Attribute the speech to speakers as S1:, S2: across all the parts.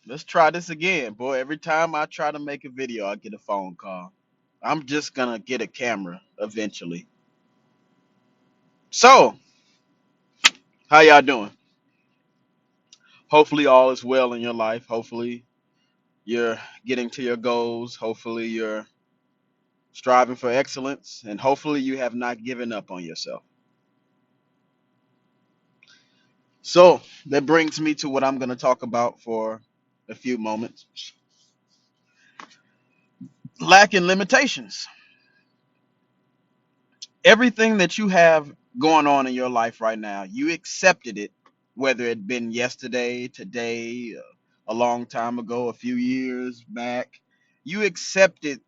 S1: Let's try this again, boy. Every time I try to make a video, I get a phone call. I'm just gonna get a camera eventually. So, how y'all doing? Hopefully, all is well in your life. Hopefully, you're getting to your goals. Hopefully, you're striving for excellence. And hopefully, you have not given up on yourself. So, that brings me to what I'm gonna talk about for a few moments: lack and limitations. Everything that you have going on in your life right now, you accepted it, whether it been yesterday, today, a long time ago, a few years back. You accepted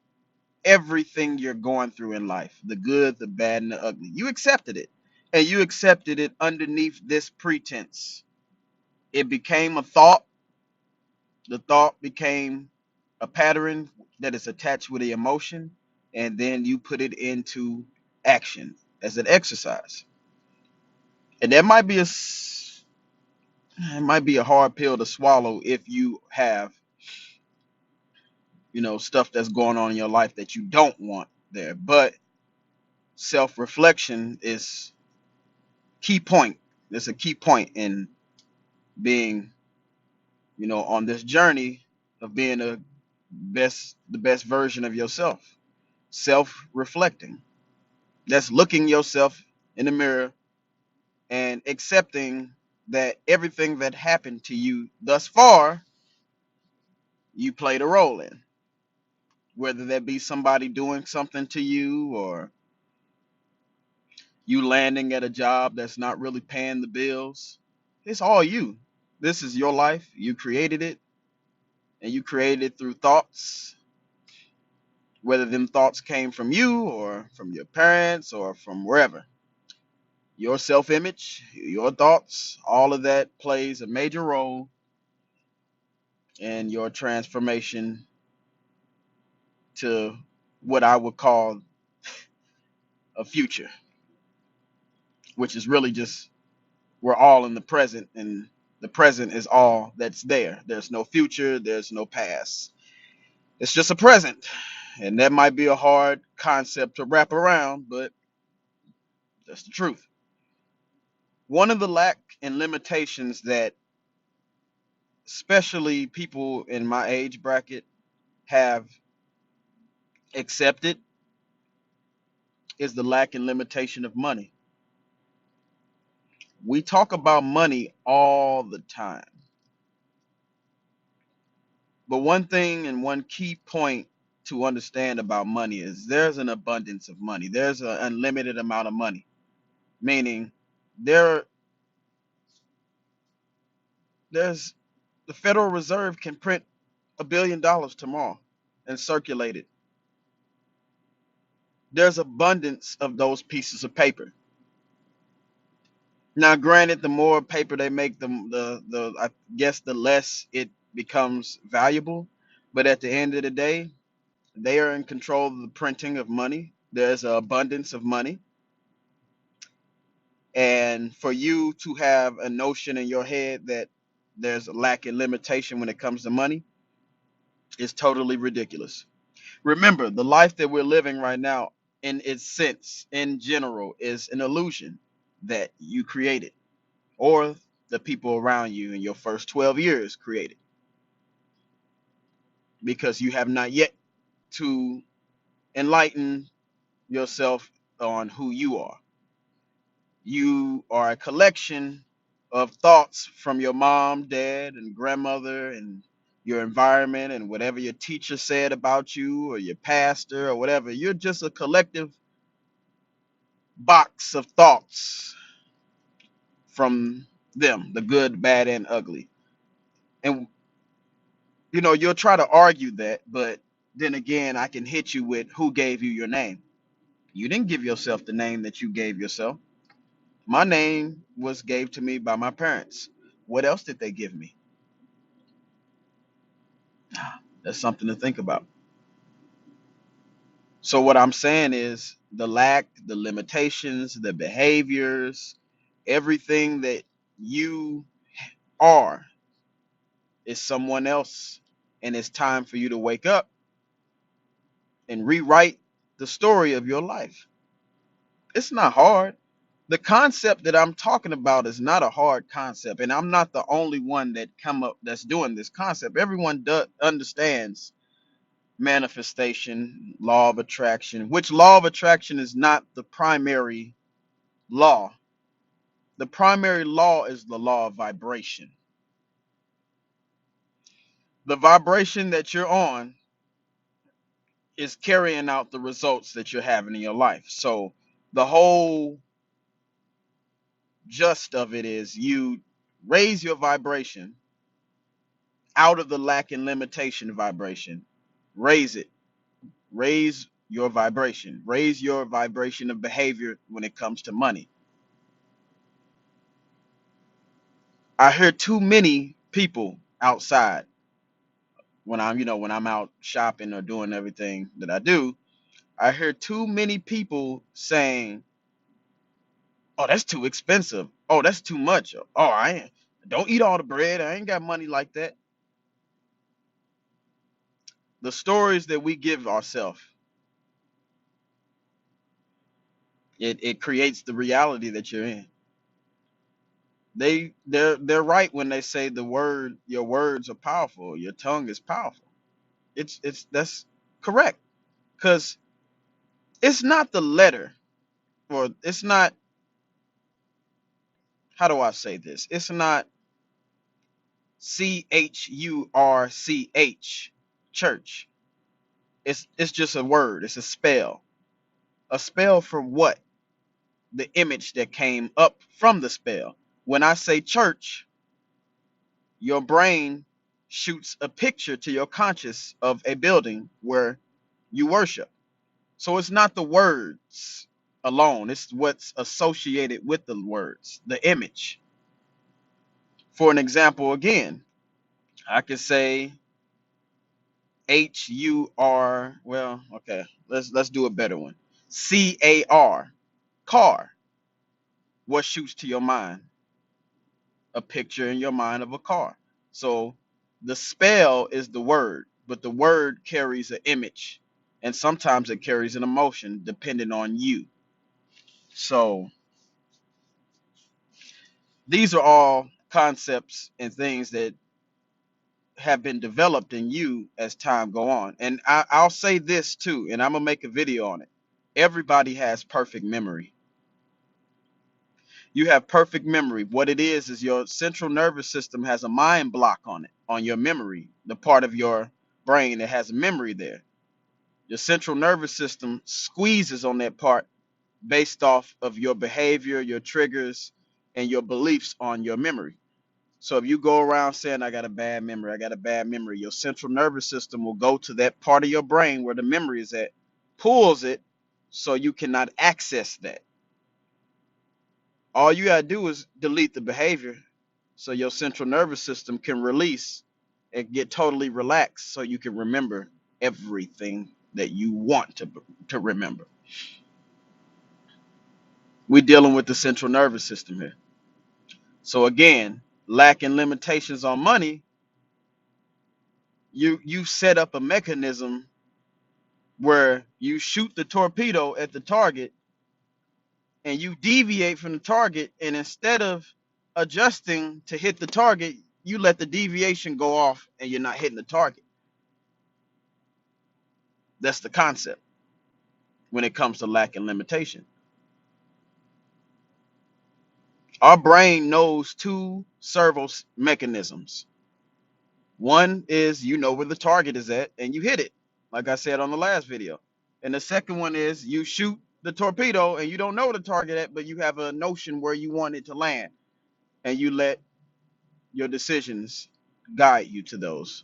S1: everything you're going through in life, the good, the bad, and the ugly. You accepted it. And you accepted it underneath this pretense. It became a thought. The thought became a pattern that is attached with the emotion. And then you put it into action as an exercise. And that might be it might be a hard pill to swallow if you have, stuff that's going on in your life that you don't want there. But self-reflection is key point. It's a key point in being, on this journey of being the best version of yourself. Self-reflecting. That's looking yourself in the mirror and accepting that everything that happened to you thus far, you played a role in, whether that be somebody doing something to you or you landing at a job that's not really paying the bills. It's all you. This is your life. You created it, and you created it through thoughts, whether them thoughts came from you or from your parents or from wherever. Your self image, your thoughts, all of that plays a major role in your transformation to what I would call a future, which is really just we're all in the present, and the present is all that's there. There's no future, there's no past. It's just a present. And that might be a hard concept to wrap around, but that's the truth. One of the lack and limitations that especially people in my age bracket have accepted is the lack and limitation of money. We talk about money all the time. But one thing and one key point to understand about money is there's an abundance of money. There's an unlimited amount of money, meaning there there's the Federal Reserve can print $1 billion tomorrow and circulate it. There's abundance of those pieces of paper. Now, granted, the more paper they make, the I guess the less it becomes valuable. But at the end of the day, they are in control of the printing of money. There's an abundance of money. And for you to have a notion in your head that there's a lack and limitation when it comes to money is totally ridiculous. Remember, the life that we're living right now, in its sense, in general, is an illusion that you created or the people around you in your first 12 years created, because you have not yet to enlighten yourself on who you are. You are a collection of thoughts from your mom, dad, and grandmother, and your environment, and whatever your teacher said about you, or your pastor, or whatever. You're just a collective box of thoughts from them, the good, bad, and ugly. And, you'll try to argue that, but then again, I can hit you with who gave you your name. You didn't give yourself the name that you gave yourself. My name was gave to me by my parents. What else did they give me? That's something to think about. So what I'm saying is the lack, the limitations, the behaviors, everything that you are is someone else, and it's time for you to wake up and rewrite the story of your life. It's not hard. The concept that I'm talking about is not a hard concept, and I'm not the only one that come up that's doing this concept. Everyone understands manifestation, law of attraction, which law of attraction is not the primary law. The primary law is the law of vibration. The vibration that you're on is carrying out the results that you're having in your life. So the whole gist of it is you raise your vibration out of the lack and limitation vibration. Raise it. Raise your vibration. Raise your vibration of behavior when it comes to money. I hear too many people outside when I'm out shopping or doing everything that I do. I hear too many people saying, "Oh, that's too expensive. Oh, that's too much. Oh, I ain't, don't eat all the bread. I ain't got money like that." The stories that we give ourselves, it creates the reality that you're in. They're right when they say your words are powerful, your tongue is powerful. It's That's correct, because it's not the letter, or it's not, how do I say this? It's not CHURCH, church. It's just a word. It's a spell. A spell for what? The image that came up from the spell. When I say church, your brain shoots a picture to your conscious of a building where you worship. So it's not the words alone, it's what's associated with the words, the image. For an example, again, I could say HUR, well, okay, let's do a better one. CAR, car. What shoots to your mind? A picture in your mind of a car. So the spell is the word, but the word carries an image, and sometimes it carries an emotion depending on you. So these are all concepts and things that have been developed in you as time go on. And I'll say this too, and I'm gonna make a video on it. Everybody has perfect memory. You have perfect memory. What it is your central nervous system has a mind block on it, on your memory, the part of your brain that has memory there. Your central nervous system squeezes on that part based off of your behavior, your triggers, and your beliefs on your memory. So if you go around saying, "I got a bad memory, I got a bad memory," your central nervous system will go to that part of your brain where the memory is at, pulls it so you cannot access that. All you got to do is delete the behavior so your central nervous system can release and get totally relaxed so you can remember everything that you want to remember. We're dealing with the central nervous system here. So again, lacking limitations on money, you set up a mechanism where you shoot the torpedo at the target and you deviate from the target, and instead of adjusting to hit the target, you let the deviation go off and you're not hitting the target. That's the concept when it comes to lack and limitation. Our brain knows two servo mechanisms. One is you know where the target is at and you hit it, like I said on the last video. And the second one is you shoot the torpedo and you don't know the target at, but you have a notion where you want it to land, and you let your decisions guide you to those.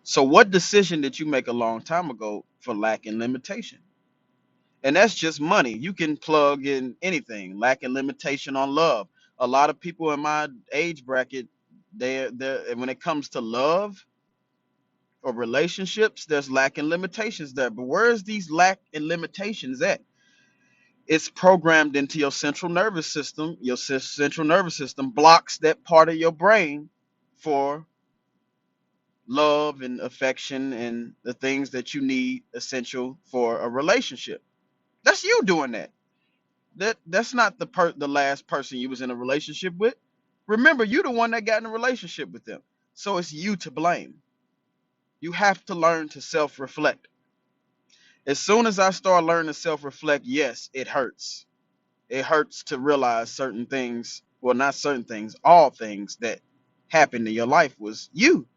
S1: So what decision did you make a long time ago for lack and limitation? And that's just money. You can plug in anything. Lack and limitation on love. A lot of people in my age bracket, they when it comes to love or relationships, there's lack and limitations there. But where is these lack and limitations at? It's programmed into your central nervous system. Your central nervous system blocks that part of your brain for love and affection and the things that you need essential for a relationship. That's you doing that. That's not the last person you was in a relationship with. Remember, you the one that got in a relationship with them. So it's you to blame. You have to learn to self-reflect. As soon as I start learning to self-reflect, yes, it hurts. It hurts to realize certain things, well, not certain things, all things that happened in your life was you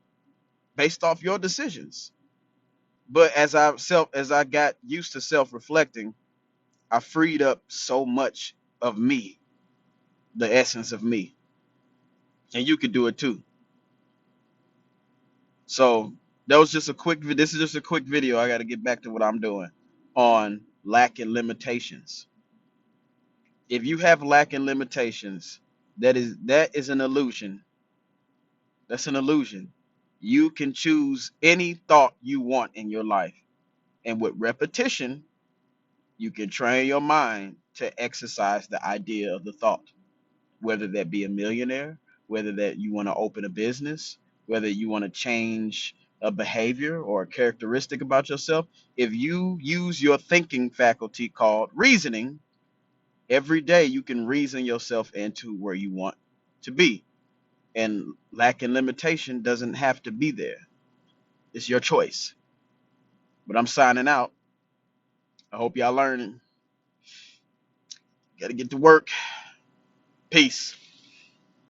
S1: based off your decisions. But as I got used to self-reflecting, I freed up so much of me, the essence of me. And you could do it too. So that was just a this is just a quick video. I got to get back to what I'm doing on lack and limitations. If you have lack and limitations, that is an illusion. That's an illusion. You can choose any thought you want in your life. And with repetition, you can train your mind to exercise the idea of the thought, whether that be a millionaire, whether that you want to open a business, whether you want to change a behavior or a characteristic about yourself. If you use your thinking faculty called reasoning, every day you can reason yourself into where you want to be. And lack and limitation doesn't have to be there. It's your choice. But I'm signing out. I hope y'all learning. Got to get to work. Peace.